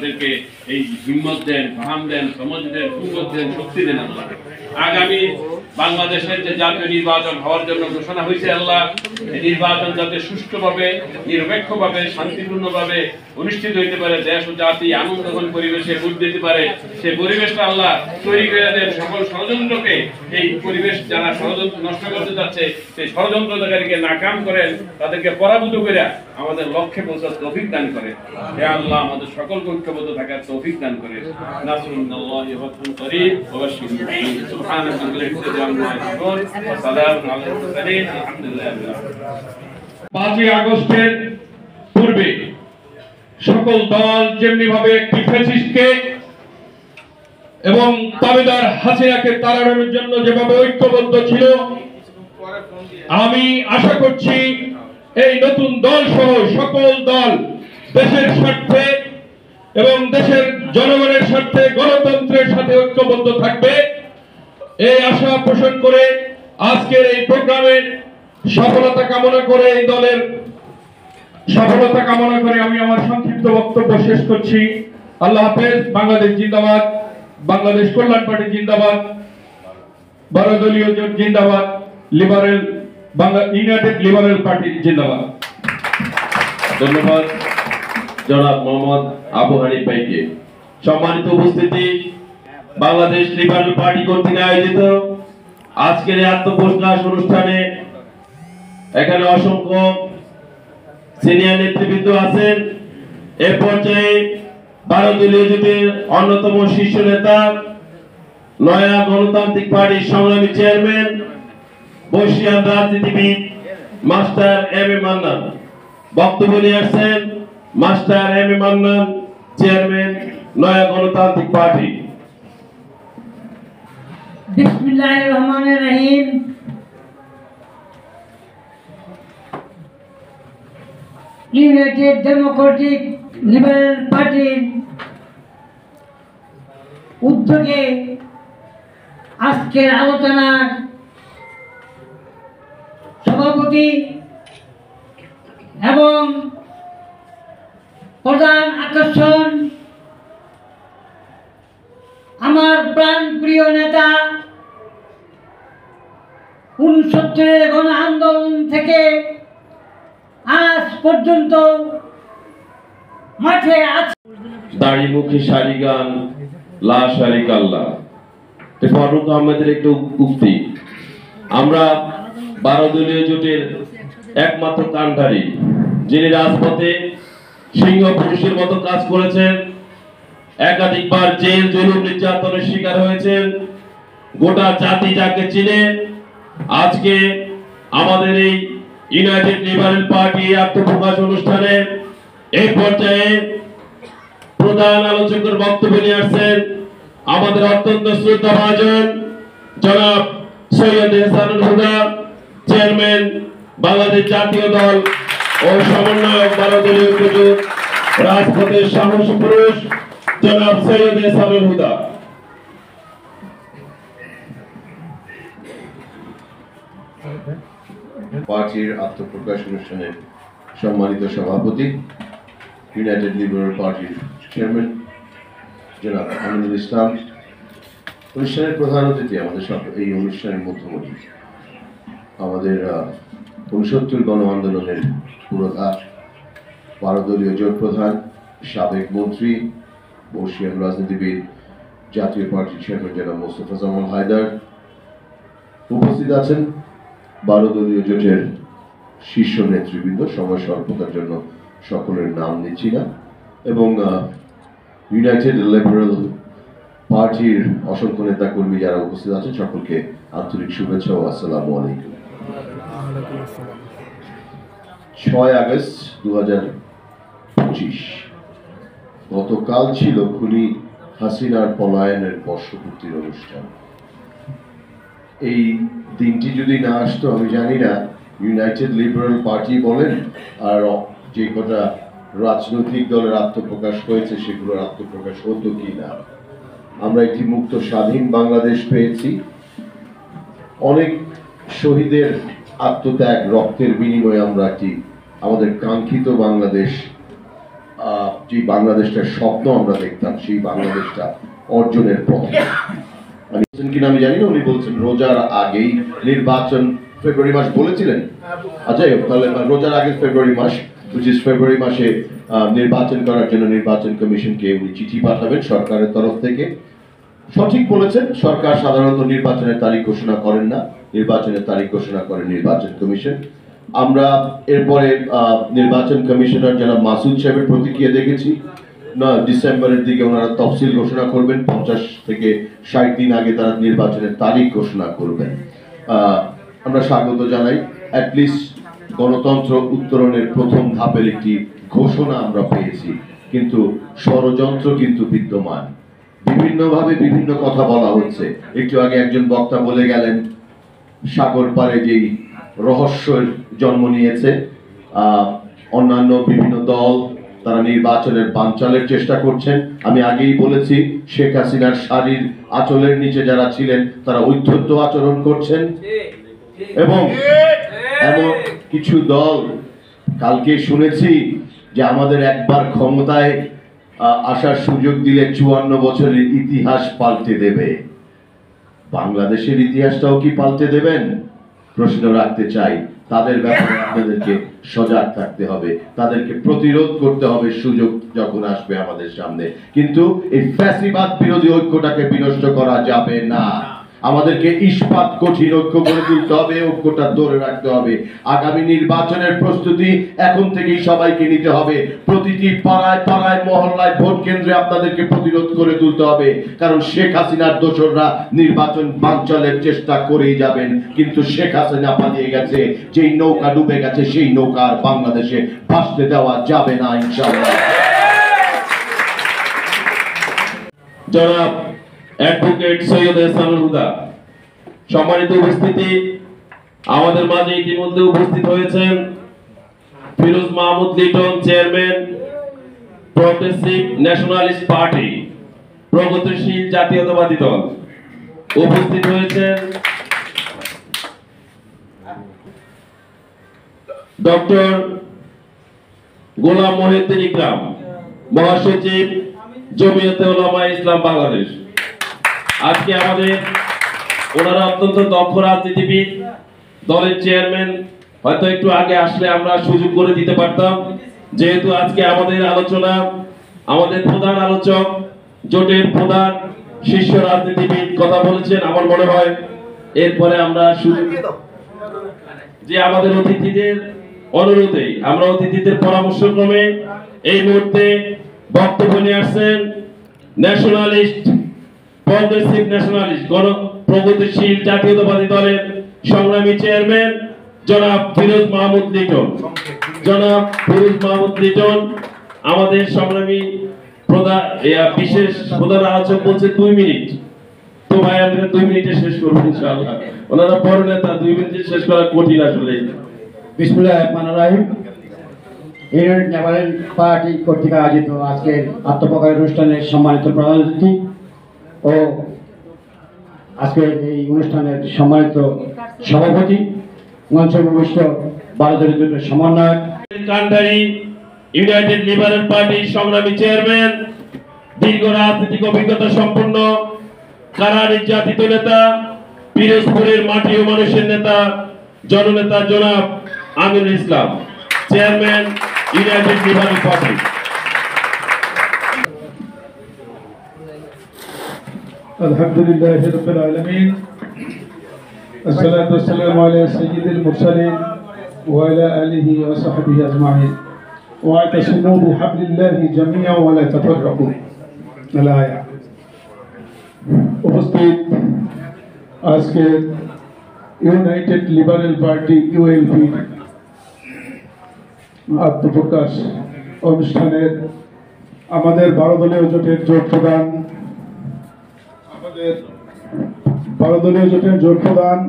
তাদেরকে এই হিম্মত দেন, ফাহাম দেন, সমঝ দেন, কুওয়াত দেন, শক্তি দেন আল্লাহ। আগামী বাংলাদেশের যে জাতীয় নির্বাচন হওয়ার জন্য ঘোষণা হয়েছে আল্লাহ, এই নির্বাচন যাতে সুষ্ঠুভাবে, নিরপেক্ষভাবে, শান্তিপূর্ণভাবে অনুষ্ঠিত হইতে পারে, দেশ ও জাতি আনন্দঘন পরিবেশে ভোট দিতে পারে, সেই পরিবেশটা আল্লাহ তৈরি করে দেন। সকল ষড়যন্ত্রকে, এই পরিবেশ যারা ষড়যন্ত্র নষ্ট করতে যাচ্ছে সেই ষড়যন্ত্রকারীকে নাকাম করেন, তাদেরকে পরাভূত করে আমাদের লক্ষ্যে পৌঁছার তৌফিক দান করে। হে আল্লাহ, আমাদের সকলকে ঐক্যবদ্ধ থাকার তৌফিক দান করে। নাসরুল্লাহি ওয়া ফাতহুন করিব ওয়া বাশশিরিল মুমিনিন। সুবহানাল্লাহি ওয়া বিহামদিহি ওয়া সালামুন আলাল মুরসালিন। আলহামদুলিল্লাহি রাব্বিল আলামিন। 5ই আগস্টের পূর্বে সকল দল যেমনি ভাবে একটি ফ্যাসিস্টকে এবং তাবেদার হাসিনাকে তাড়ানোর জন্য যেভাবে ঐক্যবদ্ধ ছিল, আমি আশা করছি এই নতুন দল সহ সকল দল দেশের স্বার্থে এবং দেশের জনগণের স্বার্থে, গণতন্ত্রের সাথে ঐক্যবদ্ধ থাকবে। এই আশা পোষণ করে আজকের এই প্রোগ্রামের সফলতা কামনা করে, এই দলের সফলতা কামনা করে আমি আমার সংক্ষিপ্ত বক্তব্য শেষ করছি। আল্লাহ হাফেজ। বাংলাদেশ জিন্দাবাদ, বাংলাদেশ কল্যাণ পার্টি জিন্দাবাদ, 12 দলীয় জোট জিন্দাবাদ, liberal Bangla United Liberal party জিন্দাবাদ। ধন্যবাদ জনাব মোহাম্মদ আবু হানিফ ভাইকে। সম্মানিত উপস্থিতি, বাংলাদেশ লিবারেল পার্টি কর্তৃক আয়োজিত আজকের এই আত্মপ্রকাশ অনুষ্ঠানে এখানে অসংখ্য সিনিয়র নেতৃবৃন্দ আছেন। এ পর্যায়ে 12 দলীয় জোটের অন্যতম শীর্ষ নেতা, নয়া গণতান্ত্রিক পার্টির সংগ্রামী চেয়ারম্যান, বর্ষিয়ান রাজনীতিবিদ মাস্টার এম এ মান্নান বক্তব্য নিয়ে আসছেন। Master M A Mannan, chairman, নয়া গণতান্ত্রিক পার্টি। বিসমিল্লাহির রহমানির রহিম। ইউনাইটেড ডেমোক্রেটিক লিবারেল পার্টির উদ্যোগে আজকের আলোচনার সভাপতি এবং প্রধান আকর্ষণ আমার প্রাণপ্রিয় নেতা, 69 গণ আন্দোলন থেকে আজ পর্যন্ত মাঠে আছে। দাড়িমুখী সারি গান লা শারিক আল্লাহ, ফারুক আহমেদের একটু উক্তি। আমরা 12 দলীয় জোটের একমাত্র কান্ডারি, যিনি রাজপথে সিংহ পুরুষের মতো কাজ করেছেন, একাধিকবার জেল জুলুম নির্যাতনের শিকার হয়েছেন। গোটা জাতি যাকে চিনে, আজকে আমাদের এই ইউনাইটেড লিবারেল পার্টি আত্মপ্রকাশ অনুষ্ঠানে এই পর্যায়ে প্রধান আলোচকের বক্তব্য নিয়ে আসছেন আমাদের অত্যন্ত শ্রদ্ধাভাজন জনাব সৈয়দ এহসানুল হুদা, চেয়ারম্যান, বাংলাদেশ জাতীয় দল ও সমন্বয়ক 12 দলীয় জোট, রাজপথের সাহসী পুরুষ জনাব সৈয়দ এহসানুল হুদা। পার্টির আত্মপ্রকাশ অনুষ্ঠানের সম্মানিত সভাপতি, ইউনাইটেড লিবারেল পার্টির চেয়ারম্যান জনাব আমিনুল ইসলাম, অনুষ্ঠানের প্রধান অতিথি, আমাদের সব এই অনুষ্ঠানের মধ্যমণি, আমাদের 69 গণ আন্দোলনের পুরোধা, 12 দলীয় জোট প্রধান, সাবেক মন্ত্রী, বর্ষিয়ান রাজনীতিবিদ, জাতীয় পার্টির চেয়ারম্যান জনাব মোস্তফা জামাল হায়দার। উপস্থিত আছেন 12 দলীয় জোটের শীর্ষ নেতৃবৃন্দ। সময় স্বল্পতার জন্য সকলের নাম নিচ্ছি না, এবং ইউনাইটেড লিবারেল পার্টির অসংখ্য নেতা কর্মী যারা উপস্থিত আছেন, সকলকে আন্তরিক শুভেচ্ছা ও আসসালামু আলাইকুম। 6 আগস্ট 2025 গতকাল ছিল খুনি হাসিনার পলায়নের বর্ষপূর্তির অনুষ্ঠান। এই দিনটি যদি না আসতো, আমি জানি না ইউনাইটেড লিবারেল পার্টি বলেন আর যে কটা রাজনৈতিক দলের আত্মপ্রকাশ হয়েছে সেগুলোর আত্মপ্রকাশ হতো কি না। আমরা একটি মুক্ত স্বাধীন বাংলাদেশ পেয়েছি, অনেক শহীদের আত্মত্যাগ, রক্তের বিনিময়ে আমরা একটি আমাদের কাঙ্ক্ষিত বাংলাদেশ যে বাংলাদেশটার স্বপ্ন আমরা দেখতাম সেই বাংলাদেশটা অর্জনের পথে। কিনা আমি জানি না, উনি বলছেন রোজার আগেই নির্বাচন, ফেব্রুয়ারি মাস বলেছিলেন। আচ্ছা, তাহলে রোজার আগে ফেব্রুয়ারি মাস, ফেব্রুয়ারি মাসে নির্বাচন করার জন্য নির্বাচন কমিশনকে উনি চিঠি পাঠাবেন সরকারের তরফ থেকে। সঠিক বলেছেন, সরকার সাধারণত নির্বাচনের তারিখ ঘোষণা করেন না, নির্বাচনের তারিখ ঘোষণা করেন নির্বাচন কমিশন। আমরা এরপরে নির্বাচন কমিশনার জনাব মাসুদ সাহেবের প্রতিক্রিয়া দেখেছি, না ডিসেম্বরের দিকে ওনারা তফসিল ঘোষণা করবেন, 50 থেকে 60 দিন আগে তারা নির্বাচনের তারিখ ঘোষণা করবেন। আমরা স্বাগত জানাই, অ্যাটলিস্ট গণতন্ত্র উত্তরণের প্রথম ধাপের একটি ঘোষণা আমরা পেয়েছি, কিন্তু ষড়যন্ত্র কিন্তু বিদ্যমান, বিভিন্নভাবে বিভিন্ন কথা বলা হচ্ছে। একটু আগে একজন বক্তা বলে গেলেন সাগর পারে যেই রহস্যের জন্ম নিয়েছে, অন্যান্য বিভিন্ন দল তারা নির্বাচনের বানচালের চেষ্টা করছেন। আমি আগেই বলেছি শেখ হাসিনার শাড়ির আঁচলের নিচে যারা ছিলেন তারা ঔদ্ধত্য আচরণ করছেন, এবং এমন কিছু দল, কালকে শুনেছি যে আমাদের একবার ক্ষমতায় আসার সুযোগ দিলে 54 বছরের ইতিহাস পাল্টে দেবে। বাংলাদেশের ইতিহাসটাও কি পাল্টে দেবেন? প্রশ্ন রাখতে চাই। তাদের ব্যাপারে আপনাদেরকে সজাগ থাকতে হবে, তাদেরকে প্রতিরোধ করতে হবে সুযোগ যখন আসবে আমাদের সামনে। কিন্তু এই ফ্যাসিবাদ বিরোধী ঐক্যটাকে বিনষ্ট করা যাবে না। আমাদেরকে ইস্পাত কঠিন ঐক্য করে তুলতে হবে, ঐক্যটা ধরে রাখতে হবে। আগামী নির্বাচনের প্রস্তুতি এখন থেকেই সবাইকে নিতে হবে। প্রতিটি পাড়ায় পাড়ায় মহল্লায় ভোট কেন্দ্রে আপনাদেরকে প্রতিরোধ করে তুলতে হবে, কারণ শেখ হাসিনার দোসররা নির্বাচন বানচালের চেষ্টা করেই যাবেন। কিন্তু শেখ হাসিনা পালিয়ে গেছে, যেই নৌকা ডুবে গেছে সেই নৌকা আর বাংলাদেশে ভাসতে দেওয়া যাবে না ইনশাআল্লাহ। জনাব অ্যাডভোকেট সৈয়দ এহসানুল হুদা, সম্মানিত উপস্থিতি, আমাদের মাঝে ইতিমধ্যে উপস্থিত হয়েছেন Firoz Mahmud Liton, chairman progressive nationalist party, প্রগতিশীল জাতীয়তাবাদী দল। উপস্থিত হয়েছেন ডক্টর গোলাম মহিউদ্দিন ইকরাম, মহাসচিব জমিয়তে উলামা ইসলাম বাংলাদেশ। আজকে আমাদের ওনারা অত্যন্ত দক্ষ রাজনীতিবিদ, দলের চেয়ারম্যান, হয়তো একটু আগে আসলে আমরা সুযোগ করে দিতে পারতাম। যেহেতু আজকে আমাদের আলোচনা, আমাদের প্রধান আলোচক জোটের প্রধান শীর্ষ রাজনীতিবিদ কথা বলেছেন, আমার মনে হয় এরপরে আমরা সুযোগ যে আমাদের অতিথিদের অনুরোধে, আমরা অতিথিদের পরামর্শক্রমে এই মুহূর্তে বক্তব্য নিয়ে আসছেন ন্যাশনালিস্ট, প্রগ্রেসিভ ন্যাশনালিস্ট, প্রগতিশীল জাতীয়তাবাদী দলের সংগ্রামী চেয়ারম্যান জনাব ফিরোজ মাহমুদ লিটন। জনাব ফিরোজ মাহমুদ লিটন আমাদের সংগ্রামী প্রধান, বিশেষ প্রধান আলোচক বলছে 2 মিনিট। তো ভাই আমরা 2 মিনিটে শেষ করবো ইনশাআল্লাহ। ওনারা বড় নেতা, 2 মিনিটে শেষ করা কঠিন আসলে। বিসমিল্লাহির রহমানির রহিম। ইউনাইটেড লিবারেল পার্টি কর্তৃক আয়োজিত আজকের আত্মপ্রকাশ অনুষ্ঠানের সম্মানিত প্রধান অতিথি ও আজকের এই অনুষ্ঠানের সম্মানিত সভাপতি, মঞ্চে উপবিষ্ট 12 দলীয় জোটের সমন্বয়ক, কান্ডারি ইউনাইটেড লিবারেল পার্টির সংগ্রামী চেয়ারম্যান, দীর্ঘ রাজনৈতিক অভিজ্ঞতা সম্পন্ন কারা নির্যাতিত নেতা, পিরোজপুরের মাটি ও মানুষের নেতা, জননেতা জনাব Aminul Islam, chairman United Liberal party. আলহামদুলিল্লাহি রাব্বিল আলামিন, আসসালাতু ওয়াসসালামু আলা সাইয়্যিদিল মুরসালিন ওয়া আলা আলিহি ওয়া সাহবিহি আজমাইন ওয়া আতাসিমু বিহাবলিল্লাহি জামিআন ওয়া লা তাফাররাকু। আল-আয়া। উপস্থিত আজকে ইউনাইটেড লিবারেল পার্টি ইউএলপি আত্মপ্রকাশ অনুষ্ঠানের আমাদের 12 দলীয় জোটের জোট প্রধান,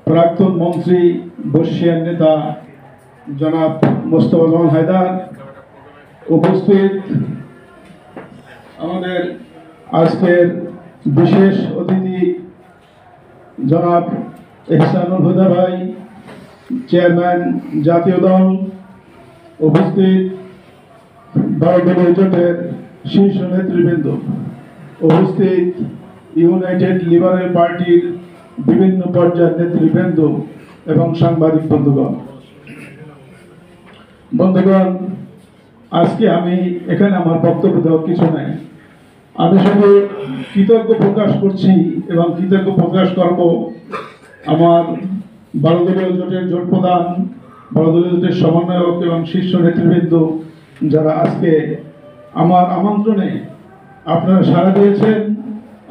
প্রাক্তন মন্ত্রী, বর্ষিয়ান নেতা জনাব মোস্তফা জামান হায়দার, উপস্থিত আমাদের আজকের বিশেষ অতিথি জনাব এহসানুল হুদা ভাই, চেয়ারম্যান জাতীয় দল, উপস্থিত ভারতীয় জোটের শীর্ষ নেতৃবৃন্দ, উপস্থিত ইউনাইটেড লিবারেল পার্টির বিভিন্ন পর্যায়ের নেতৃবৃন্দ এবং সাংবাদিক বন্ধুগণ, আজকে আমি এখানে আমার বক্তব্য দেওয়ার কিছু নাই। আমি শুধু কৃতজ্ঞ প্রকাশ করছি এবং কৃতজ্ঞ প্রকাশ করব আমার বারোদলীয় জোটের জোট প্রধান, বারোদলীয় জোটের সমন্বয়ক এবং শীর্ষ নেতৃবৃন্দ যারা আজকে আমার আমন্ত্রণে আপনারা সাড়া দিয়েছেন,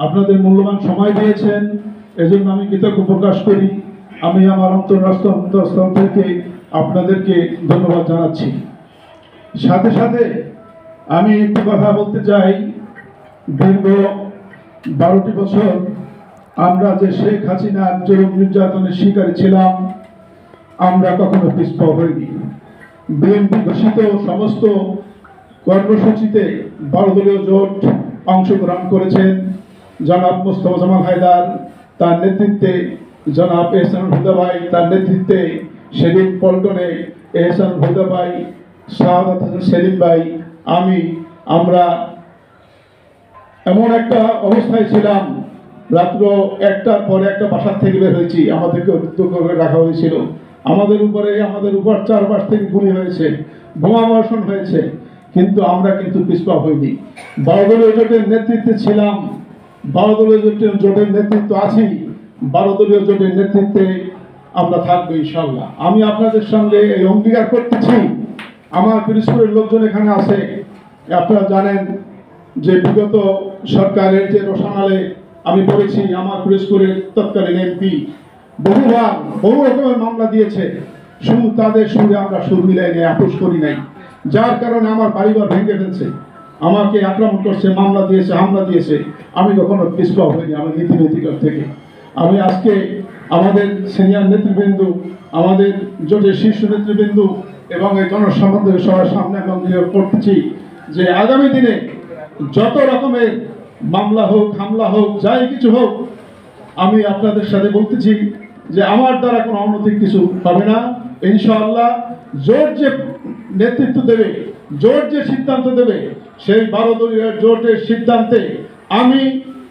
আপনাদের মূল্যবান সময় দিয়েছেন, এজন্য আমি কৃতজ্ঞ প্রকাশ করি। আমি আমার অন্তঃস্থল থেকে আপনাদেরকে ধন্যবাদ জানাচ্ছি। সাথে সাথে আমি একটি কথা বলতে চাই, দীর্ঘ 12টি বছর আমরা যে শেখ হাসিনার জুলুম নির্যাতনের শিকারী ছিলাম, আমরা কখনো পিছপা হইনি। বিএনপি ঘোষিত সমস্ত কর্মসূচিতে বারোদলীয় জোট অংশগ্রহণ করেছেন। জনাব মোস্তফা জামাল হায়দার তার নেতৃত্বে, জনাব এহসানুল হুদা ভাই তার নেতৃত্বে, সেদিন পল্টনে এহসানুল হুদা ভাই, শাহাদাত হোসেন সেলিম ভাই, আমরা এমন একটা অবস্থায় ছিলাম, রাত্র 1টার পরে একটা বাসার থেকে বের হয়েছি, আমাদেরকে উদ্যোগ করে রাখা হয়েছিল। আমাদের উপর চারপাশ থেকে গুলি হয়েছে, বোমা বর্ষণ হয়েছে, কিন্তু আমরা কিন্তু পিছপা হইনি। বারোদলীয় জোটের নেতৃত্বে ছিলাম, বারোদলীয় জোটের নেতৃত্ব আছি, বারোদলীয় জোটের নেতৃত্বে আমরা থাকবো ইনশাল্লাহ। আমি আপনাদের সঙ্গে এই অঙ্গীকার করতেছি। আমার পিরোজপুরের লোকজন এখানে আছে, আপনারা জানেন যে বিগত সরকারের যে রোশনালে আমি পড়েছি, আমার পিরোজপুরের তৎকালীন এমপি বহুবার বহু রকমের মামলা দিয়েছে, শুধু তাদের সুরে আমরা সুর মিলাই নাই, আপোষ করি নাই, যার কারণে আমার পরিবার ভেঙে ফেলছে, আমাকে আক্রমণ করছে, মামলা দিয়েছে, হামলা দিয়েছে। আমি কখনো পিছপা হইনি আমার নীতিনৈতিকতা থেকে। আমি আজকে আমাদের সিনিয়র নেতৃবৃন্দ, আমাদের জোটের শীর্ষ নেতৃবৃন্দ এবং এই জনসম্বন্ধে সবার সামনে আমি অঙ্গীকার করতেছি যে আগামী দিনে যত রকমের মামলা হোক, হামলা হোক, যাই কিছু হোক, আমি আপনাদের সাথে বলতেছি যে আমার দ্বারা কোনো অনৈতিক কিছু হবে না ইনশাআল্লাহ। জোট যে নেতৃত্ব দেবে, জোট যে সিদ্ধান্ত দেবে, সেই বারোদলীয় জোটের সিদ্ধান্তে আমি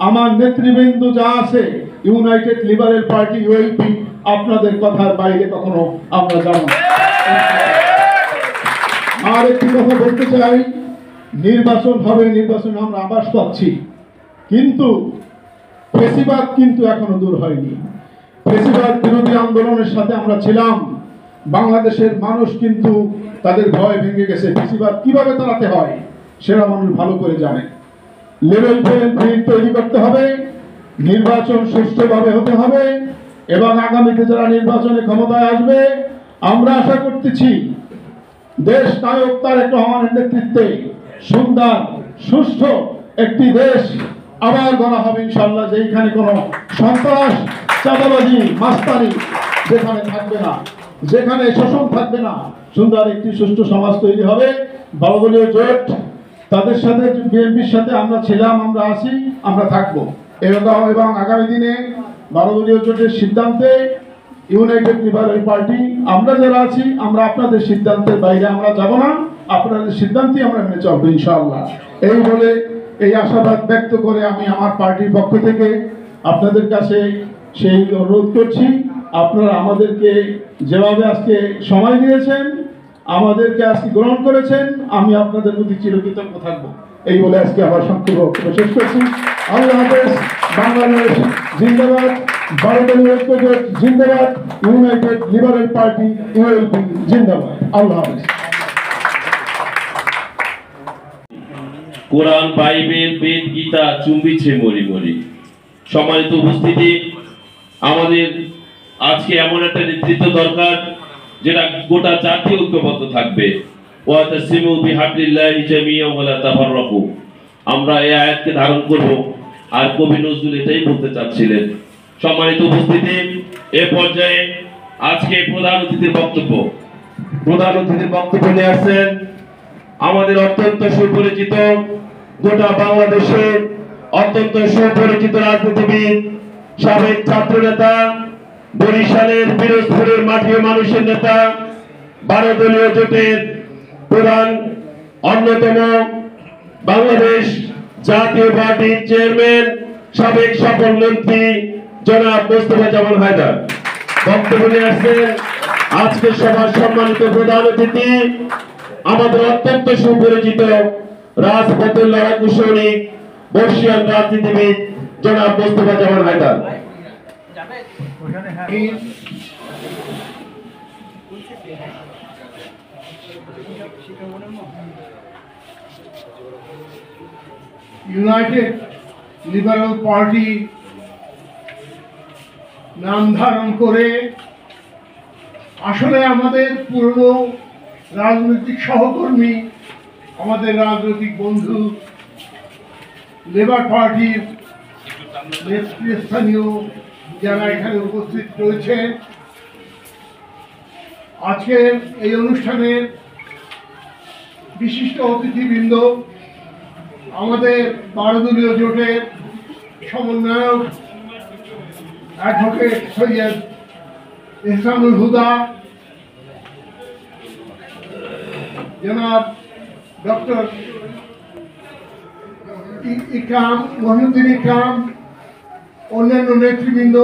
আমার নেতৃবৃন্দ যা আছে, ইউনাইটেড লিবারেল পার্টি ইউএলপি, আপনাদের কথার বাইরে কখনো আমরা যাব না। আর একটি কথা বলতে চাই, নির্বাচন হবে, নির্বাচনে আমরা আভাস পাচ্ছি, কিন্তু ফেসিবাদ কিন্তু এখনো দূর হয়নি। ফেসিবাদ বিরোধী আন্দোলনের সাথে আমরা ছিলাম, বাংলাদেশের মানুষ কিন্তু তাদের ভয় ভেঙে গেছে। ফেসিবাদ কিভাবে তাড়াতে হয় সেটা মানুষ ভালো করে জানে। লেভেল প্লেইং ফিল্ড তৈরি করতে হবে, নির্বাচন সুষ্ঠুভাবে হতে হবে, এবং আগামীতে যারা নির্বাচনে ক্ষমতায় আসবে, আমরা আশা করতেছি দেশ নায়ক তারেক রহমানের নেতৃত্বে সুন্দর সুষ্ঠু একটি দেশ আবার গড়া হবে ইনশাআল্লাহ, যেখানে কোনো সন্ত্রাস, চাঁদাবাজি, মাস্তানি যেখানে থাকবে না, যেখানে শোষণ থাকবে না, সুন্দর একটি সুষ্ঠু সমাজ তৈরি হবে। বারোদলীয় জোট তাদের সাথে, বিএনপির সাথে আমরা ছিলাম, আমরা আছি, আমরা থাকবো, এবং আগামী দিনে বারোদলীয় জোটের সিদ্ধান্তে ইউনাইটেড লিবারেল পার্টি আমরা যারা আছি, আমরা আপনাদের সিদ্ধান্তের বাইরে আমরা যাব না, আপনাদের সিদ্ধান্তই আমরা মেনে চলবো ইনশাআল্লাহ। এই বলে, এই আশাবাদ ব্যক্ত করে আমি আমার পার্টির পক্ষ থেকে আপনাদের কাছে সেই অনুরোধ করছি, আপনারা আমাদেরকে যেভাবে আজকে সময় দিয়েছেন, আমাদেরকে আজকে গ্রহণ করেছেন, আমি আপনাদের প্রতি চিরকৃতজ্ঞ থাকবো। এই বলে আজকে আমার সংক্ষিপ্ত বক্তব্য শেষ করছি। আল্লাহ হাফেজ। বাংলাদেশ জিন্দাবাদ, বারোদলীয় ঐক্য জোট জিন্দাবাদ, ইউনাইটেড লিবারেল পার্টি ইউএলপি জিন্দাবাদ। আল্লাহ হাফেজ। কোরআন, বাইবেল, বেদ, গীতা চুম্বিছে মরি মরি। সম্মানিত উপস্থিতি, আমাদের আজকে এমন একটা নেতৃত্ব দরকার যেটা গোটা জাতি ঐক্যবদ্ধ থাকবে। ওয়াতাসিমু বিহাবলিল্লাহি জামিআন ওয়া লা তাফাররাকু। আমরা এই আয়াতকে ধারণ করব, আর কবি নজরুল এটাই বলতে চাচ্ছিলেন। সম্মানিত উপস্থিতি, এ পর্যায়ে আজকে প্রধান অতিথির বক্তব্য নিয়ে আসছেন আমাদের অত্যন্ত সুপরিচিত, গোটা বাংলাদেশের অত্যন্ত সুপরিচিত রাজনীতিবিদ, সাবেক ছাত্র নেতা, বরিশালের পিরোজপুরের মাটি ও মানুষের নেতা, বারোদলীয় জোটের প্রধান অন্যতম বাংলাদেশ জাতীয় পার্টির চেয়ারম্যান সাবেক সফল মন্ত্রী জনাব মোস্তফা জামাল হায়দার বক্তব্য নিয়ে আসছেন। আজকের সভার সম্মানিত প্রধান অতিথি আমাদের অত্যন্ত সুপরিচিত রাজপথের লড়াকু সৈনিক বর্ষিয়ান রাজনীতিবিদ জনাব Mostafa Jamal Haider. United Liberal Party নাম ধারণ করে আসলে আমাদের পুরনো রাজনৈতিক সহকর্মী, আমাদের রাজনৈতিক বন্ধু লেবার পার্টির নেতৃস্থানীয় যারা এখানে উপস্থিত রয়েছেন, আজকের এই অনুষ্ঠানের বিশিষ্ট অতিথিবৃন্দ, আমাদের 12 দলীয় জোটের সমন্বয়ক অ্যাডভোকেট সৈয়দ এহসানুল হুদা, জনাব ডক্টর ইকরাম মহিউদ্দিন ইকরাম, অন্যান্য নেতৃবৃন্দ,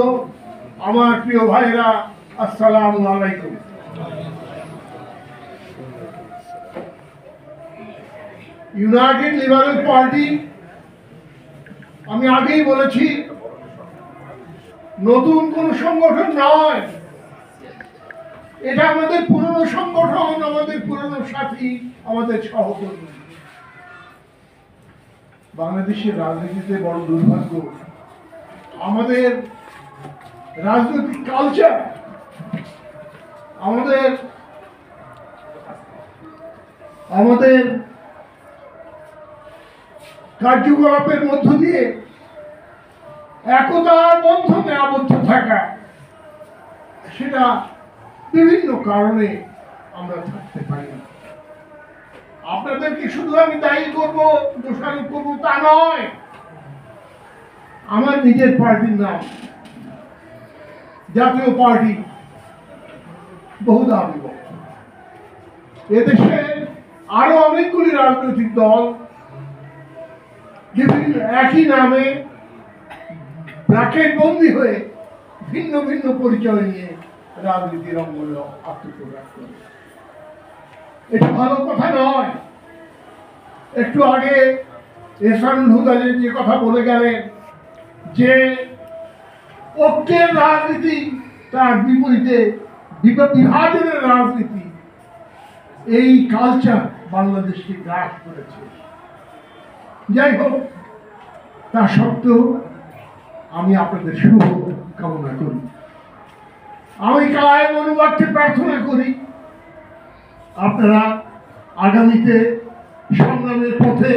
আমার প্রিয় ভাইরা, আসসালামু আলাইকুম। ইউনাইটেড লিবারেল পার্টি, আমি আগেই বলেছি, নতুন কোন সংগঠন নয়। এটা আমাদের পুরনো সংগঠন, আমাদের পুরনো সাথী, আমাদের সহকর্মী। বাংলাদেশের রাজনীতিতে বড় দুর্ভাগ্য, আমাদের রাজনৈতিক কালচার, আমাদের কার্যকলাপের মধ্য দিয়ে একতার বন্ধনে আবদ্ধ থাকা, সেটা বিভিন্ন কারণে আমরা থাকতে পারি না। আপনাদেরকে শুধু আমি দায়ী করবো, দোষারোপ করবো তা নয়। আমার নিজের পার্টির নাম জাতীয় পার্টি বহুধা বিভক্ত। এদেশে আরো অনেকগুলি রাজনৈতিক দল বিভিন্ন একই নামে ব্র্যাকেট বন্দী হয়ে ভিন্ন ভিন্ন পরিচয় নিয়ে রাজনীতির অঙ্গনে আত্মপ্রকাশ করে। এটা ভালো কথা নয়। একটু আগে এহসানুল হুদা যে কথা বলে গেলেন যে ঐক্যের রাজনীতি, তার বিপরীতে বিভাজনের রাজনীতি, এই কালচার বাংলাদেশকে গ্রাস করেছে। যাই হোক, তা সত্ত্বেও আমি আপনাদের শুভ কামনা করি। আমি কায়েম অনুবাদকে প্রার্থনা করি আপনারা আগামীতে সংগ্রামের পথে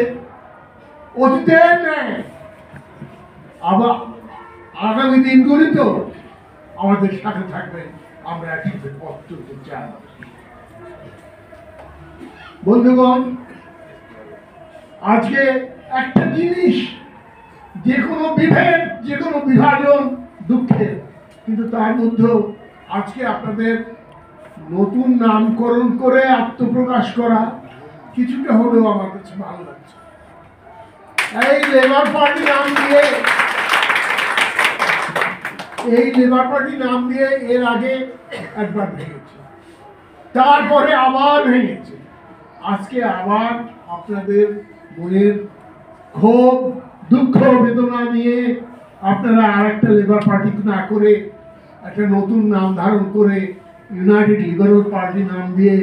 অতীতের ন্যায় আবার আগামী দিনগুলিতেও আমাদের সাথে থাকবেন। আমরা একসাথে পথ চলতে চাই। বন্ধুগণ, আজকে একটা জিনিস, যে কোনো বিভেদ, যে কোনো বিভাজন দুঃখের, কিন্তু তার মধ্যেও আজকে আপনাদের নতুন নামকরণ করে আত্মপ্রকাশ করা কিছুটা হলেও আমার কাছে ভালো লাগছে। এই লেবার পার্টি নাম দিয়ে এর আগে একবার ভেঙেছে, তারপরে আবার ভেঙেছে। আজকে আবার আপনাদের মনের ক্ষোভ, দুঃখ, বেদনা নিয়ে আপনারা আরেকটা লেবার পার্টি না করে একটা নতুন নাম ধারণ করে ইউনাইটেড লিবারেল পার্টি নাম দিয়ে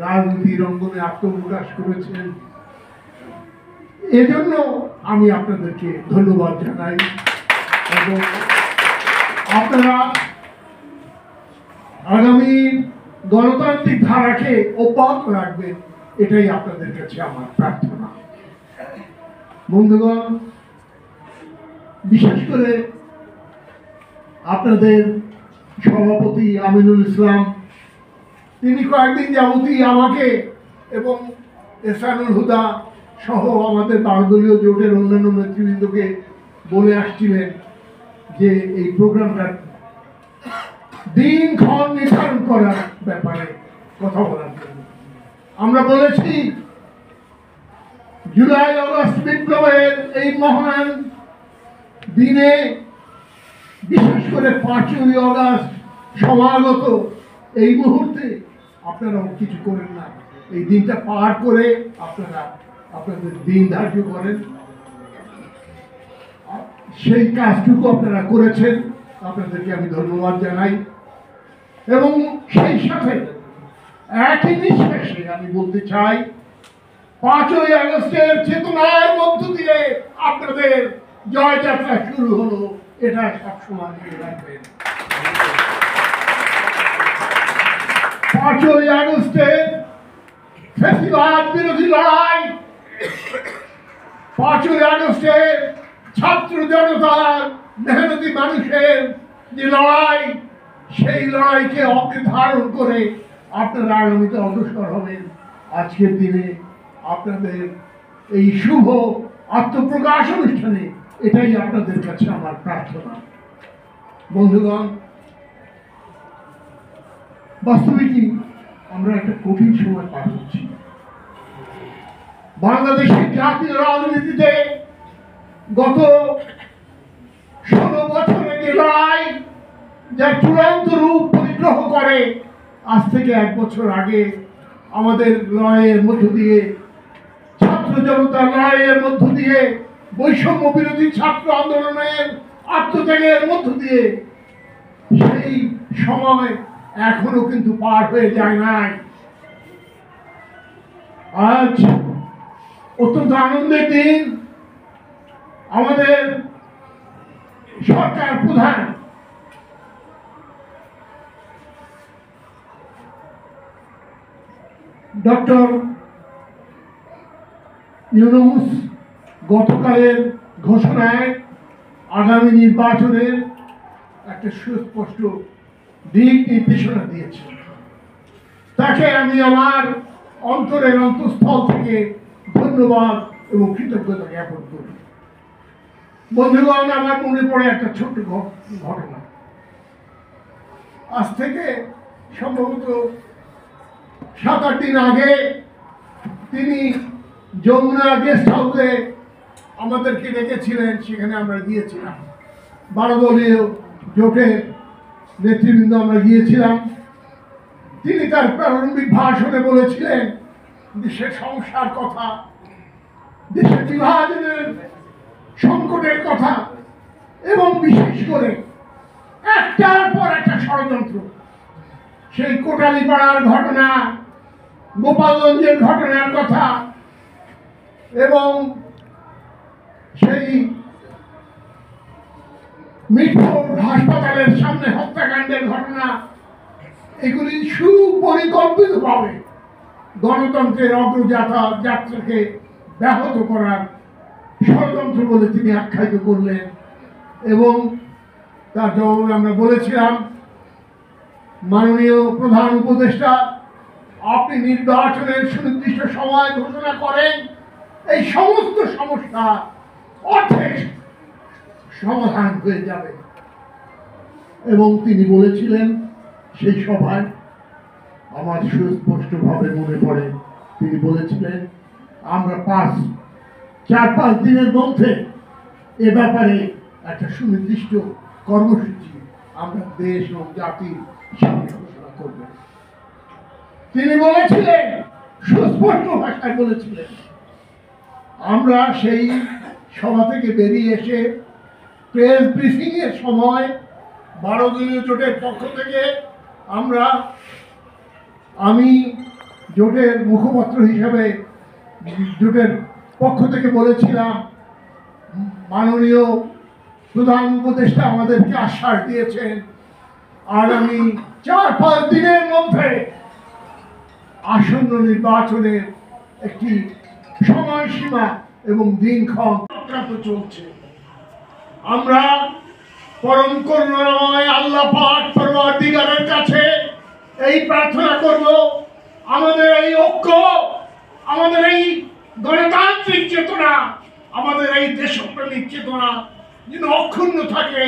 রাজনীতির অঙ্গনে আত্মপ্রকাশ করেছেন। এজন্য আমি আপনাদেরকে ধন্যবাদ জানাই এবং আপনারা আগামী গণতান্ত্রিক ধারাকে অব্যাহত রাখবেন, এটাই আপনাদের কাছে আমার প্রার্থনা। বন্ধুগণ, বিশেষ করে আপনাদের সভাপতি আমিনুল ইসলাম, তিনি কয়েকদিন যাবতীয় আমাকে এবং এহসানুল হুদা সহ আমাদের 12 দলীয় জোটের অন্যান্য নেতৃবৃন্দকে বলে আসছিলেন যে এই প্রোগ্রামটা দিনক্ষণ নির্ধারণ করার ব্যাপারে কথা বলার জন্য। আমরা বলেছি জুলাই আগস্ট বিপ্লবের এই মহান দিনে, বিশেষ করে 5ই আগস্ট সমাগত এই মুহূর্তে আপনারা কিছু করেন না। এই দিনটা পার করে আপনারা আপনাদের দিন ধার্য করেন, সেই কাজটুকু আপনারা করেছেন, আপনাদেরকে আমি ধন্যবাদ জানাই। এবং সেই সাথে একই নিঃশ্বাসে আমি বলতে চাই, 5ই আগস্টের চেতনার মধ্য দিয়ে আপনাদের জয়যাত্রা শুরু হলো, এটা সবসময় মনে রাখবেন। 5ই আগস্টের ফ্যাসিবাদ বিরোধী লড়াই, 5ই আগস্টের ছাত্র জনতার, মেহনতি মানুষের যে লড়াই, সেই লড়াইকে অগ্রে ধারণ করে আপনারা আগামীতে অগ্রসর হবেন। আজকের দিনে আপনাদের এই শুভ আত্মপ্রকাশ অনুষ্ঠানে এটাই আপনাদের কাছে আমার প্রার্থনা। বন্ধুগণ, বাস্তবিকই আমরা একটা কঠিন সময় পার করছি। বাংলাদেশের জাতীয় রাজনীতিতে গত 16 বছরের যে লড়াই, যার চূড়ান্ত রূপ পরিগ্রহ করে আজ থেকে 1 বছর আগে আমাদের লড়াইয়ের মধ্য দিয়ে, ছাত্র জনতার লড়াইয়ের মধ্য দিয়ে, বৈষম্য বিরোধী ছাত্র আন্দোলনের আত্মত্যাগের মধ্য দিয়ে, সেই সময় এখনো কিন্তু পার হয়ে যায় নাই। আজ অত্যন্ত আনন্দের দিন। আমাদের সরকার প্রধান ডক্টর ইউনূস গতকালের ঘোষণায় আগামী নির্বাচনের একটা সুস্পষ্ট দিক নির্দেশনা দিয়েছে। তাকে আমি আমার অন্তরের অন্তঃস্থল থেকে ধন্যবাদ এবং কৃতজ্ঞতা জ্ঞাপন করি। বন্ধুগণ, আমার মনে পড়ে একটা ছোট্ট ঘটনা। আজ থেকে সম্ভবত 7-8 দিন আগে তিনি যমুনা গেস্ট হাউসে আমাদেরকে ডেকেছিলেন, সেখানে আমরা গিয়েছিলাম। 12 দলীয় জোটের নেতৃবৃন্দ আমরা গিয়েছিলাম। তিনি তার প্রারম্ভিক ভাষণে বলেছিলেন দেশের সমস্যার কথা, দেশের বিভাজনের সংকটের কথা, এবং বিশেষ করে একটার পর একটা ষড়যন্ত্র, সেই কোটালীপাড়ার ঘটনা, গোপালগঞ্জের ঘটনার কথা, এবং সেই মিটফোর্ড হাসপাতালের সামনে হত্যাকাণ্ডের ঘটনা, এগুলি সুপরিকল্পিতভাবে গণতন্ত্রের অগ্রযাত্রাকে ব্যাহত করার ষড়যন্ত্র বলে তিনি আখ্যায়িত করলেন। এবং তার জবাবে আমরা বলেছিলাম, মাননীয় প্রধান উপদেষ্টা, আপনি নির্বাচনের সুনির্দিষ্ট সময় ঘোষণা করেন, এই সমস্ত সমস্যা অর্ধেক সমাধান হয়ে যাবে। এবং তিনি বলেছিলেন সেই সভায়, আমার সুস্পষ্টভাবে মনে পড়ে, তিনি বলেছিলেন আমরা 4-5 দিনের মধ্যে এ ব্যাপারে একটা সুনির্দিষ্ট কর্মসূচি আমরা দেশ এবং জাতির সামনে ঘোষণা করব। তিনি বলেছিলেন, সুস্পষ্ট ভাষায় বলেছিলেন। আমরা সেই সভা থেকে বেরিয়ে এসে প্রেস ব্রিফিং এর সময় 12 দলীয় জোটের পক্ষ থেকে আমি জোটের মুখপাত্র হিসাবে জোটের পক্ষ থেকে বলেছিলাম, মাননীয় প্রধান উপদেষ্টা আমাদেরকে আশ্বাস দিয়েছেন আগামী 4-5 দিনের মধ্যে আসন্ন নির্বাচনের একটি সময়সীমা এবং দিনক্ষণ চলছে। আমরা পরম করুণাময় আল্লাহ পাক পরওয়ারদিগারের কাছে এই প্রার্থনা করব, আমাদের এই ঐক্য, আমাদের এই গণতান্ত্রিক চেতনা, আমাদের এই দেশপ্রেমিক চেতনা যেন অক্ষুণ্ণ থাকে।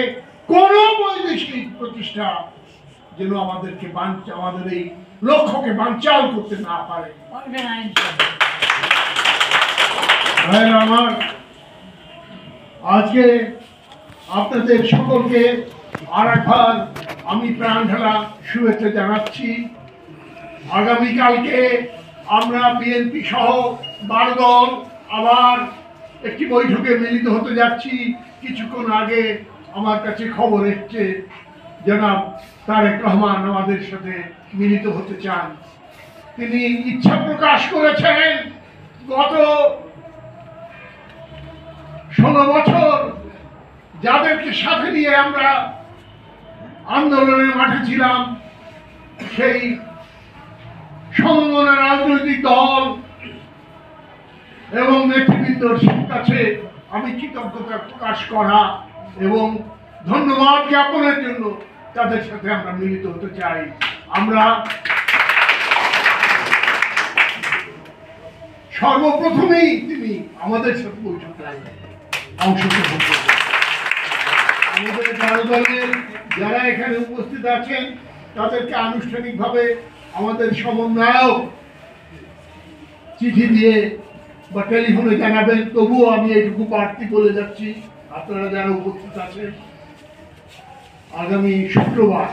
কোন বৈদেশিক প্রতিষ্ঠা যেন আমাদেরকে আমাদের এই লক্ষ্যকে বানচাল করতে না পারে। ভাইয়েরা আমার, আজকে আপনাদের সকলকে আর একবার আমি প্রাণ ঢালা শুভেচ্ছা জানাচ্ছি। আগামীকালকে আমরা বিএনপি সহ 12 দল আবার একটি বৈঠকে মিলিত হতে যাচ্ছি। কিছুক্ষণ আগে আমার কাছে খবর এসছে জনাব তারেক রহমান আমাদের সাথে মিলিত হতে চান। তিনি ইচ্ছা প্রকাশ করেছেন গত 16 বছর যাদেরকে সাথে নিয়ে আমরা আন্দোলনের মাঠে ছিলাম, সেই সমমনা রাজনৈতিক দল এবং নেতৃবৃন্দর কাছে আমি কৃতজ্ঞতা প্রকাশ করা এবং ধন্যবাদ জ্ঞাপনের জন্য তাদের সাথে আমরা মিলিত হতে চাই। আমরা সর্বপ্রথমেই তিনি আমাদের সাথে বৈঠকে অংশগ্রহণ করবেন। আমাদের দলের যারা এখানে উপস্থিত আছেন তাদেরকে আনুষ্ঠানিকভাবে আমাদের সমন্বয়ক চিঠি দিয়ে বা টেলিফোনে জানাবেন। তবুও আমি এইটুকু বাড়তি বলে যাচ্ছি, আপনারা যারা উপস্থিত আছেন, আগামী শুক্রবার,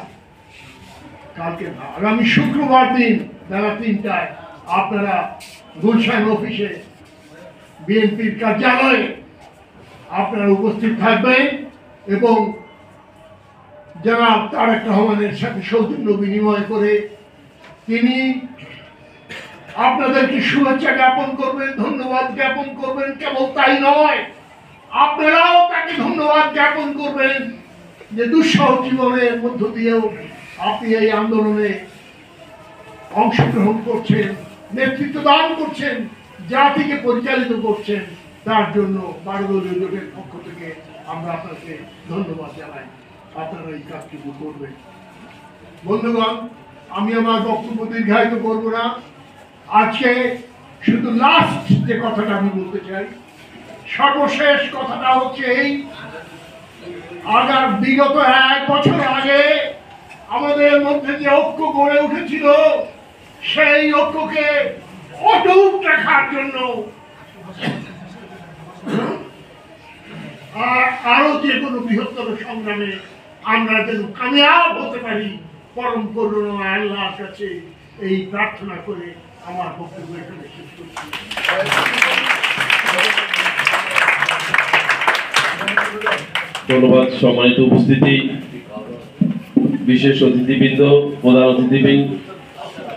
কালকে না, আগামী শুক্রবার দিন বেলা 3টায় আপনারা গুলশান অফিসে বিএনপির কার্যালয়ে আপনারা উপস্থিত থাকবেন এবং জনাব তারেক রহমানের সাথে সৌজন্য বিনিময় করে তিনি আপনাদেরকে শুভেচ্ছা জ্ঞাপন করবেন, ধন্যবাদ জ্ঞাপন করবেন। কেবল তাই নয়, আপনারাও তাকে ধন্যবাদ জ্ঞাপন করবেন যে দুঃসহ জীবনের মধ্য দিয়েও আপনি এই আন্দোলনে অংশগ্রহণ করছেন, নেতৃত্ব দান করছেন, জাতিকে পরিচালিত করছেন। তার জন্য 12 দলীয় জোটের পক্ষ থেকে আমরা আপনাকে ধন্যবাদ জানাই। আপনারা এই কাজটুকু করবেন। বন্ধুগণ, আমি আমার বক্তব্য দীর্ঘায়িত করব না। আজকে শুধু লাস্ট যে কথাটা আমি বলতে চাই, সর্বশেষ কথাটা হচ্ছে এই, বিগত 1 বছর আগে আমাদের মধ্যে যে ঐক্য গড়ে উঠেছিল, সেই ঐক্যকে অটুট রাখার জন্য আরো যে কোনো বৃহত্তর সংগ্রামে আমরা যেন কামিয়াব হতে পারি, পরম করুণাময় আল্লাহর কাছে এই প্রার্থনা করে আমার বক্তব্য এখানে শেষ করছি। ধন্যবাদ। সম্মানিত উপস্থিতি, বিশেষ অতিথিবৃন্দ, প্রধান অতিথিবৃন্দ,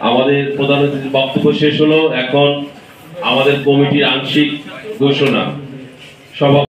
আমাদের প্রধান অতিথির বক্তব্য শেষ হলো। এখন আমাদের কমিটির আংশিক ঘোষণা। সভা